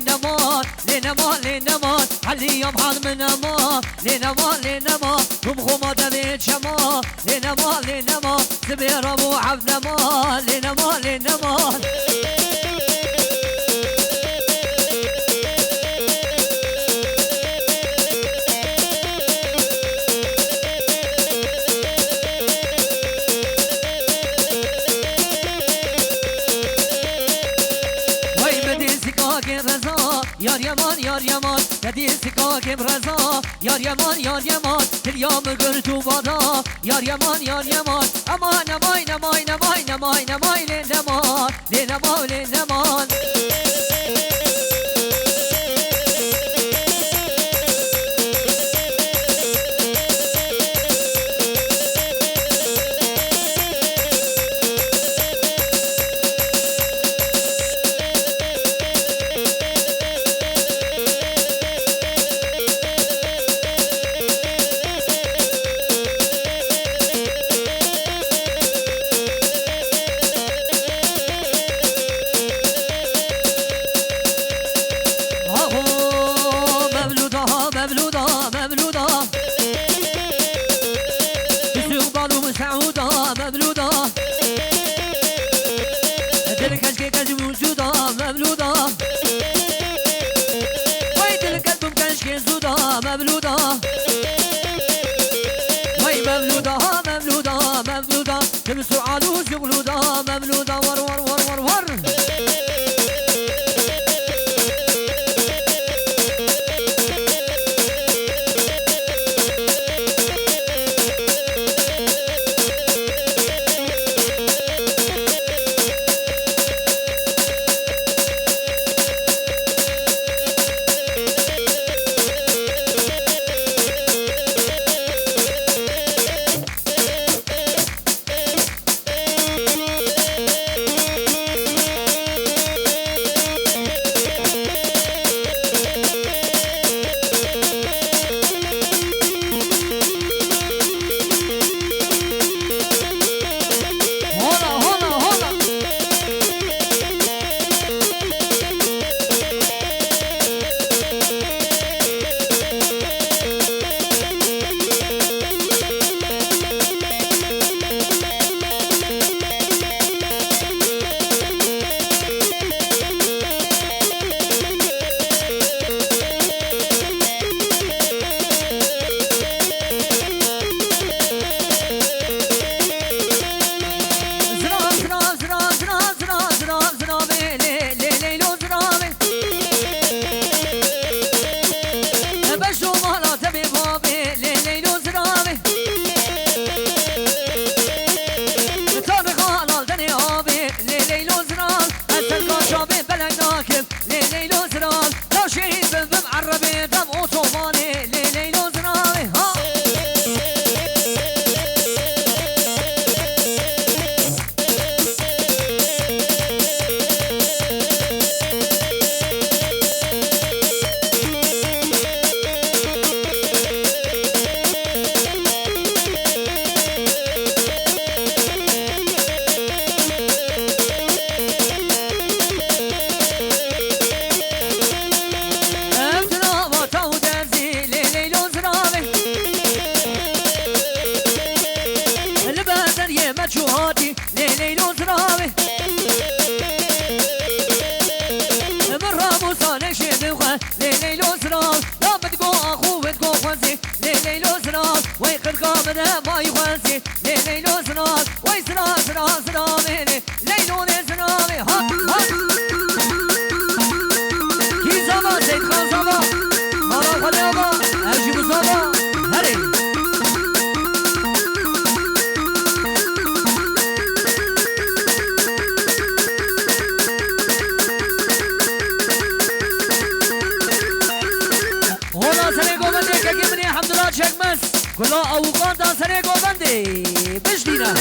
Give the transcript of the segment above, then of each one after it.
لنمات لنمات لنمات علي يوم حال من نمات لنمات لنمات وبخوما دبيت شمات لنمات لنمات زبير ابو عبد نمات لنمات لنمات يار يمان يار يمان كدي سكاكم رزا يار يمان يار يمان اليوم قلتو بدا يار يمان يار يمان امان نماي نماي نماي نماي نماي لنمان لنمان لنمان تمسوا علوش يغلودا مملودا ور ور ور ور ور كلا اوقات سر گوبنده بشدینا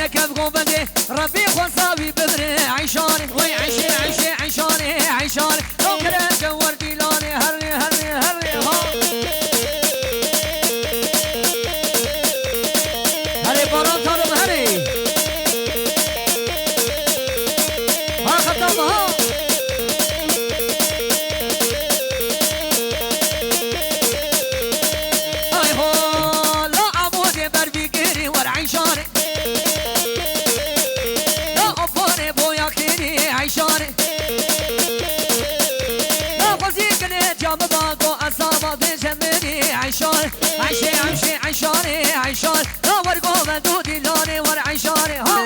نكب قوبندي ربي خنصابي بدري عيشاني وي عيشي عيشي عيشاني عيشاني لو كده جور ديلاني هرني هرني هرني هري باران طالب هري ها خطاب ها هاي هو لا عمودي بربي قيري ور عيشاني لا أفوني بويا كيني عيشاني لا فزيك نتيا مباقو أصابة بجمني عيشاني عيشي عيشي عيشاني عيشاني لا ورقو بدودي لوني ور عيشاني ها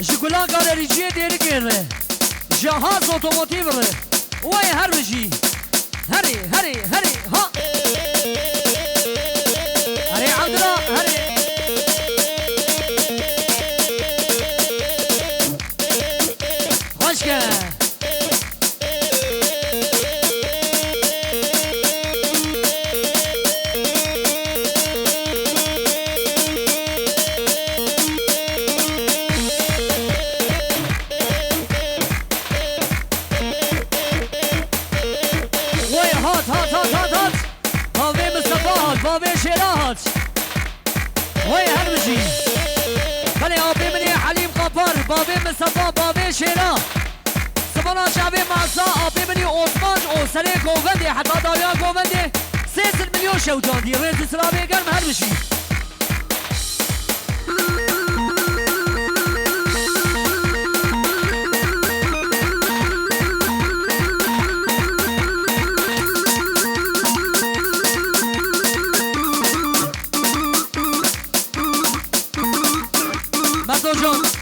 جگولا گالریجی دیر گیره جهاز اتوماتیو ره وای هر بجی هری هری هری ها هری عبدالله هری خوش که بابي شيرات وي هرمجي خلي ابي مني حليم قفر بابي مصطفى بابي شيرا سبنا شعبي معصا ابي مني عثمان او سري گووندي حتى دايا گووندي 3 مليون شوتان دي ريت سلامي گرم هرمجي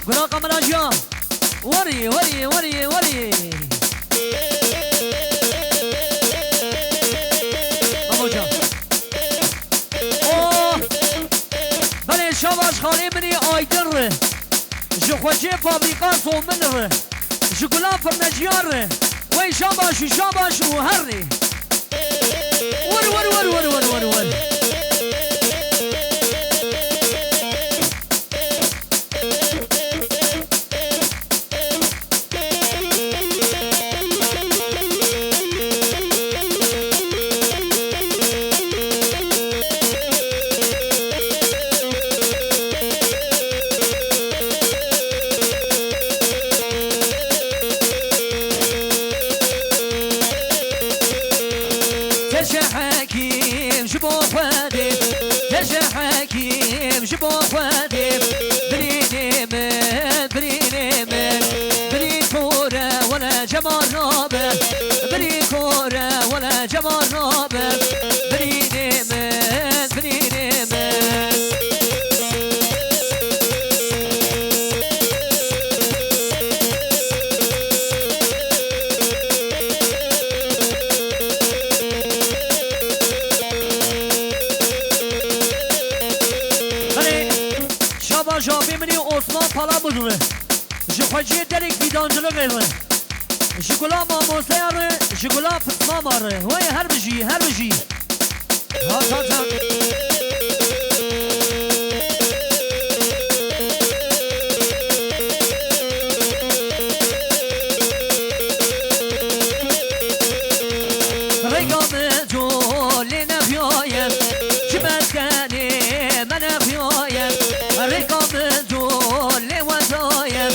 براقة مراجعة وري وري وري وري ماموجا اوه بله شاباش خالی مني آیدن ره جخوجه فابریکا سومن ره جگولا فرنجیان ره وی شاباش و شاباش و هر ره ور ور ور ور ور ور ور دش حكيم جبو خدي دش حكيم جبو خدي بريني من بريني من بري كورة ولا جمال رابع بري كورة ولا جمال رابع بريني من بريني من جابی منی عثمان پالا بودونه جخوجی دلیک بیدانجلو گیوه جگولا ماموسه یاره جگولا پسما ماره وی هر بجی هر بجی ها تا تا ریگام جولی نفیایم جمسکنی من نفیایم ریگام جولی وزایم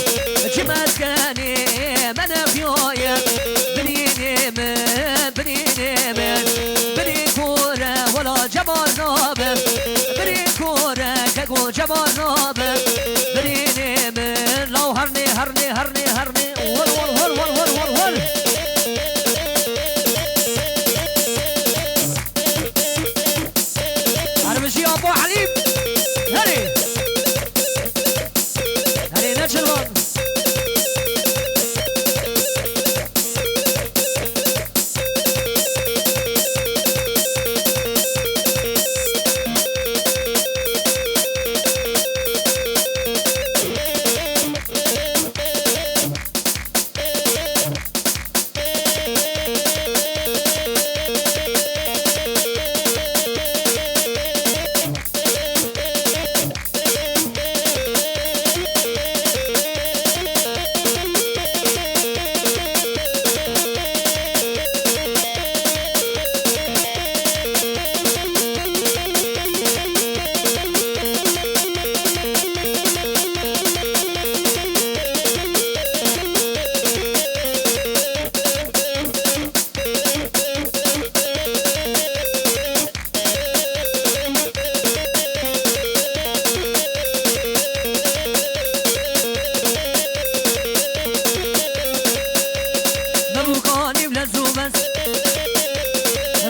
جمسکنی من نفیایم برینی من بری کوره ولا جمال نابم بری کوره کگو جمال نابم برینی من لو هرنی هرنی هرنی هرنی ول ول ول ول ول ول ول عربشي ابو حليب هري هري نشلون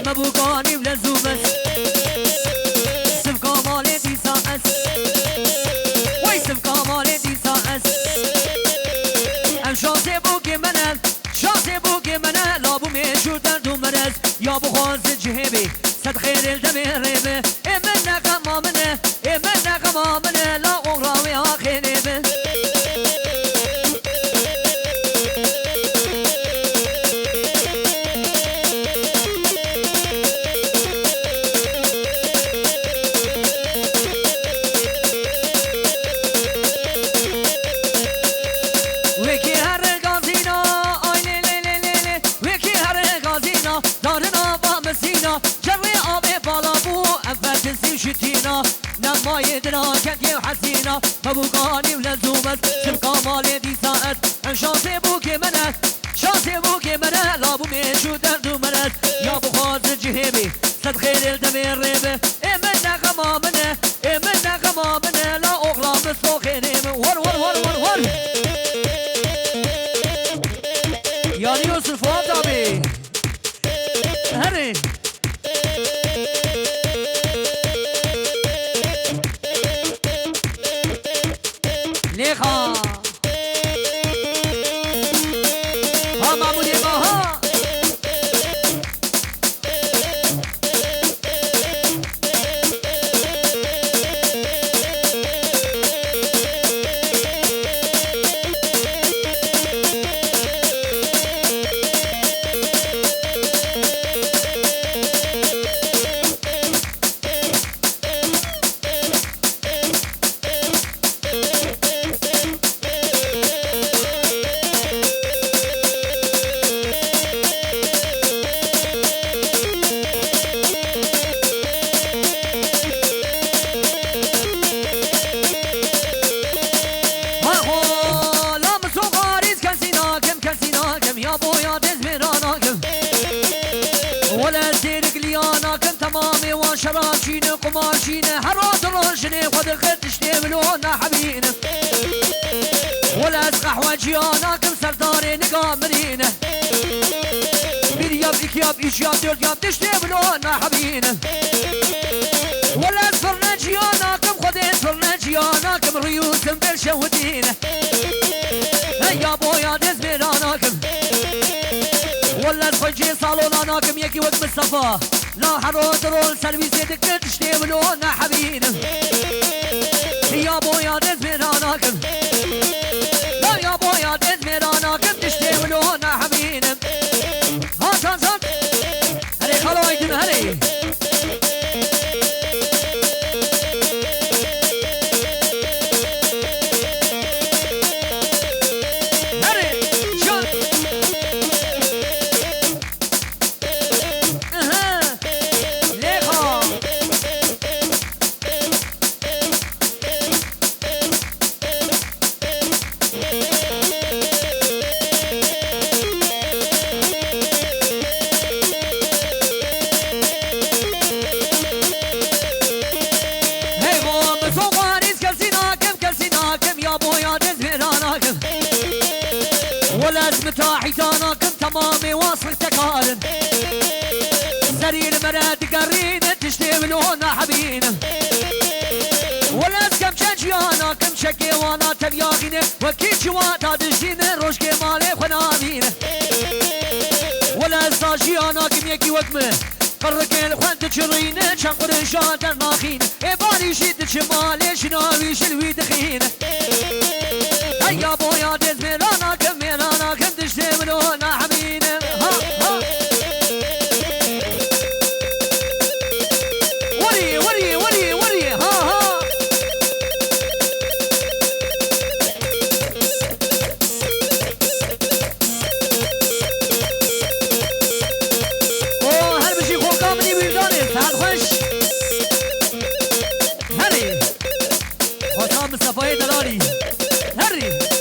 مبوكاني ولا زوبس سبقا مالي دي ساعس وي سبقا مالي دي ساعس ام شاسي بوكي منال شاسي بوكي منال لابو ميشو دردو مرز يا بو خاز جهبي صد خير الدمير ريبه امنا قمامنه امنا قمامنه لا اغراوي اخيني به نما يدنا كنتي وحسينا مبوكاني ولا زومت سبقا مالي دي ساعت شاطي بوكي منت شاطي بوكي منت لابو ميشو دردو منت يا بو خاطر جهبي صد خير الدمير ريبه امنا غمامنه امنا غمامنه لا اغلام بسوخيني ور ور ور ور ور يا يوسف فؤاد ابي هري ليخا ها معمول يباها تمامي وشراشين قماشين هرات روشني خد خدشتي ملونا حبين ولا اسقح وجيانا كم سرداري نقامرين بيرياب إكياب إيشياب ديرياب تشتي ملونا حبين ولا اسفرنا جيانا كم خدين فرنا جيانا كم ريوسم بالشهودين يا بويا دزميرانا كم ولا الخجي صالونا كم يكي وقت مصطفى لا حروت رول سرويس يدك تشتي ملونا حبين يا بويا دزميرانا كم لا يا بويا دزميرانا كم تشتي ملونا حبين هات هات هات هري خلو ايدن هري متاحيتانا كنت تمامي واصل تكارن سري المراد قرين تشتي ملونا حبين ولا كم شجيانا كم شكي وانا تبياغين وكي جواتا دشين روشكي مالي خنابين ولا ساجيانا كم يكي وكمه فرقين خوانت تشرين شنقر شاتر ناخين إباري شيد شمالي شناوي شلوي دخين هيا بويا دز ميرانا كم ميرانا كم تشتي ملونا حبين ها ها وري وري وري وري ها ها اوه هل بشي خوكا مني ويرداني سعد خوش هري خوكا مصطفى دلالي هري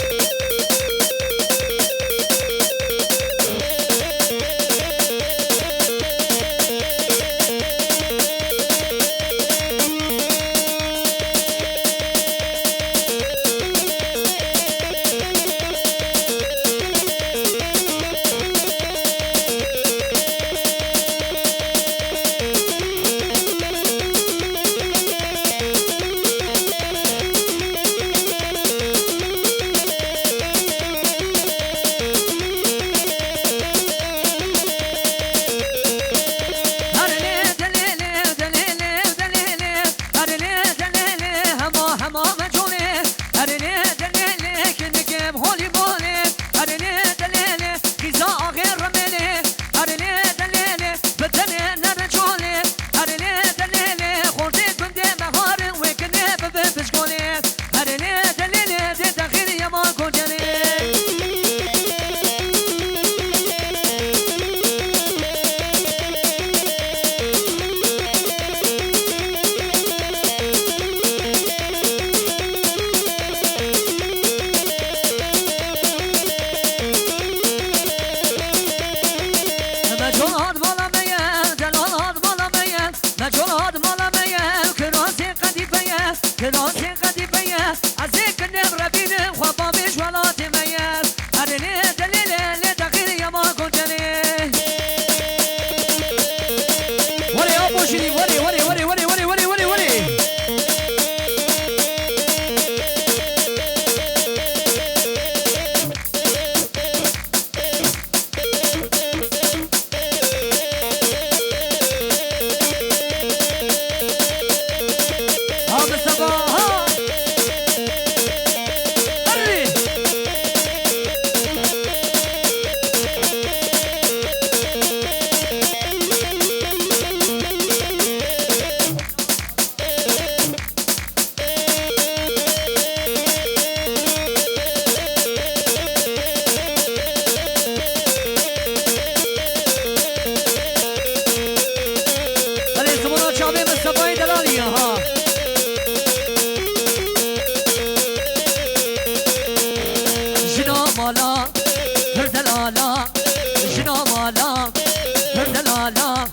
مالا هردلالا جنا مالا هردلالا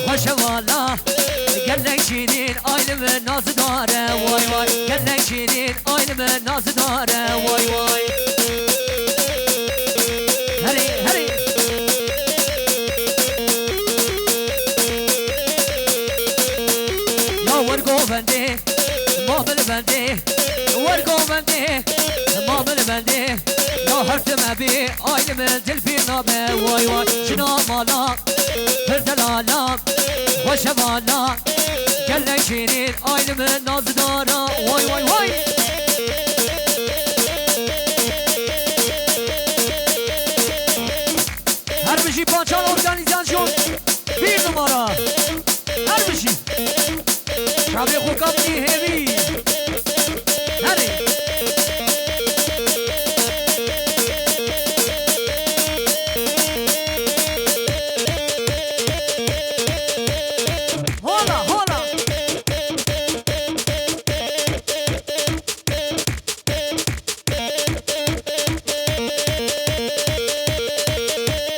خوش والا شیرین آینم ناز داره وای وای گله شیرین آینم ناز داره وای وای هری هری یا ورگو بنده ما بل بنده ورگو بنده ما بل بنده یا هرت مبی آینم دل بی نامه وای وای شنا مالا پردلالا خوش بالا گله شیرین آینم ناز داره